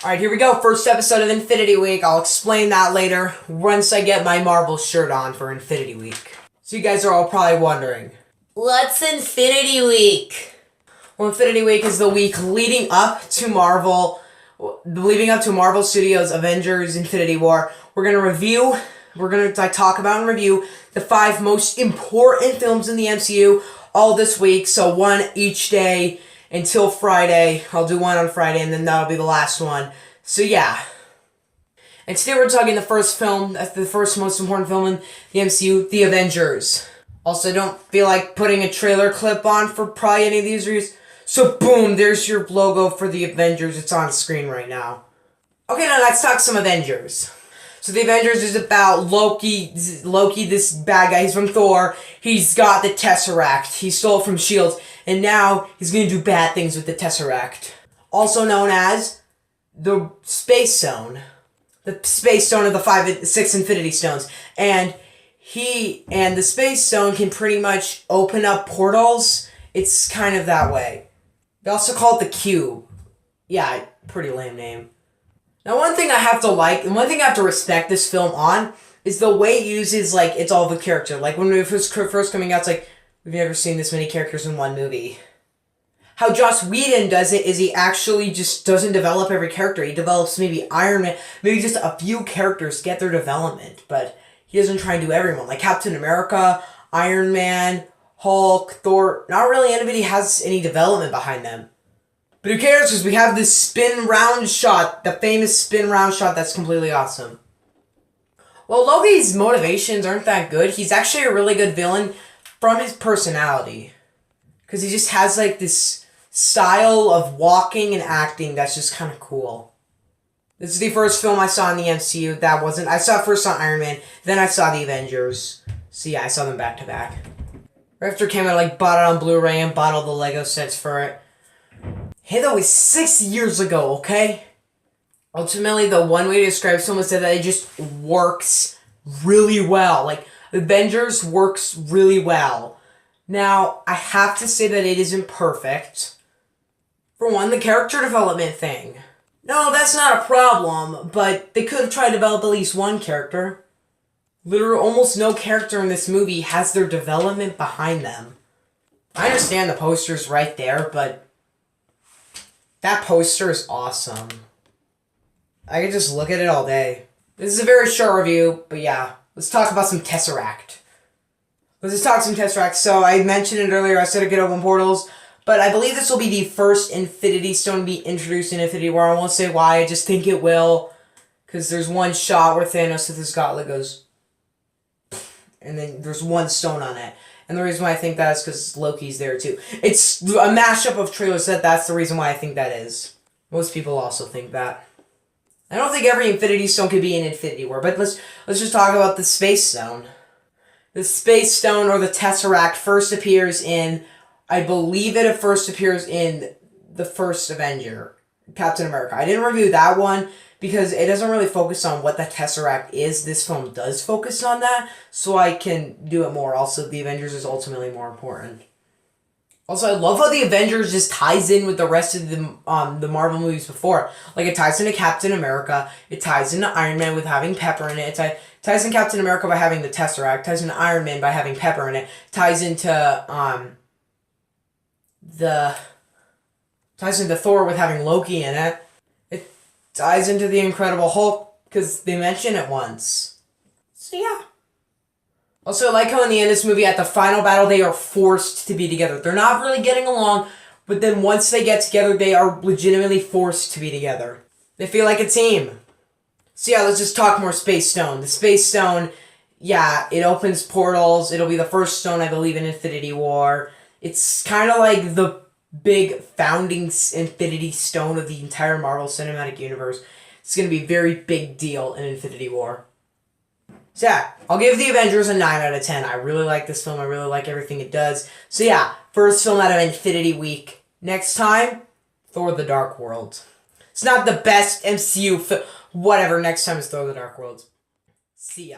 Alright, here we go. First episode of Infinity Week. I'll explain that later once I get my Marvel shirt on for Infinity Week. So you guys are all probably wondering, what's Infinity Week? Well, Infinity Week is the week leading up to Marvel Studios' Avengers Infinity War. We're going to talk about and review the 5 most important films in the MCU all this week. So one each day until Friday. I'll do one on Friday and then that'll be the last one. So yeah. And today we're talking the first film, that's the first most important film in the MCU, The Avengers. Also, don't feel like putting a trailer clip on for probably any of these reviews. So boom, there's your logo for The Avengers. It's on screen right now. Okay, now let's talk some Avengers. So The Avengers is about Loki, this bad guy, he's from Thor. He's got the Tesseract. He stole it from S.H.I.E.L.D. And now he's going to do bad things with the Tesseract. Also known as the Space Stone. The Space Stone of the 6 Infinity Stones. And the Space Stone can pretty much open up portals. It's kind of that way. They also call it the Cube. Yeah, pretty lame name. Now, one thing I have to like, and one thing I have to respect this film on, is the way it uses, like, it's all the character. Like, when it was first coming out, it's like, we've never seen this many characters in one movie. How Joss Whedon does it is he actually just doesn't develop every character. He develops maybe Iron Man, maybe just a few characters get their development, but he doesn't try and do everyone. Like Captain America, Iron Man, Hulk, Thor, not really anybody has any development behind them. But who cares, because we have this spin round shot, the famous spin round shot that's completely awesome. Well, Loki's motivations aren't that good. He's actually a really good villain from his personality. Because he just has like this style of walking and acting that's just kind of cool. This is the first film I saw in the MCU I saw it first on Iron Man, then I saw The Avengers. So yeah, I saw them back to back. Right after it came out, I bought it on Blu-ray and bought all the Lego sets for it. Hey, that was 6 years ago, okay? Ultimately, the one way to describe someone said that it just works really well. Like, Avengers works really well. Now, I have to say that it isn't perfect. For one, the character development thing. No, that's not a problem, but they could have tried to develop at least one character. Literally, almost no character in this movie has their development behind them. I understand the poster's right there, but that poster is awesome. I could just look at it all day. This is a very short review, but yeah. Let's talk about some Tesseract. So I mentioned it earlier, I said it could open portals, but I believe this will be the first Infinity Stone to be introduced in Infinity War. I won't say why, I just think it will. Because there's one shot where Thanos with his gauntlet goes, and then there's one stone on it. And the reason why I think that is because Loki's there too. It's a mashup of trailers that's the reason why I think that is. Most people also think that. I don't think every Infinity Stone could be in Infinity War, but let's just talk about the Space Stone. The Space Stone, or the Tesseract, first appears in, I believe it first appears in the first Avenger, Captain America. I didn't review that one because it doesn't really focus on what the Tesseract is. This film does focus on that, so I can do it more. Also, the Avengers is ultimately more important. Also, I love how the Avengers just ties in with the rest of the Marvel movies before. Like, it ties into Captain America, it ties into Iron Man with having Pepper in it, it ties in Captain America by having the Tesseract, ties into Iron Man by having Pepper in it, ties into Thor with having Loki in it. It ties into the Incredible Hulk because they mention it once. So yeah. Also, I like how in the end of this movie, at the final battle, they are forced to be together. They're not really getting along, but then once they get together, they are legitimately forced to be together. They feel like a team. So yeah, let's just talk more Space Stone. The Space Stone, yeah, it opens portals. It'll be the first stone, I believe, in Infinity War. It's kind of like the big founding Infinity Stone of the entire Marvel Cinematic Universe. It's going to be a very big deal in Infinity War. So yeah, I'll give The Avengers a 9 out of 10. I really like this film. I really like everything it does. So yeah, first film out of Infinity Week. Next time, Thor: The Dark World. It's not the best MCU film. Whatever, next time is Thor: The Dark World. See ya.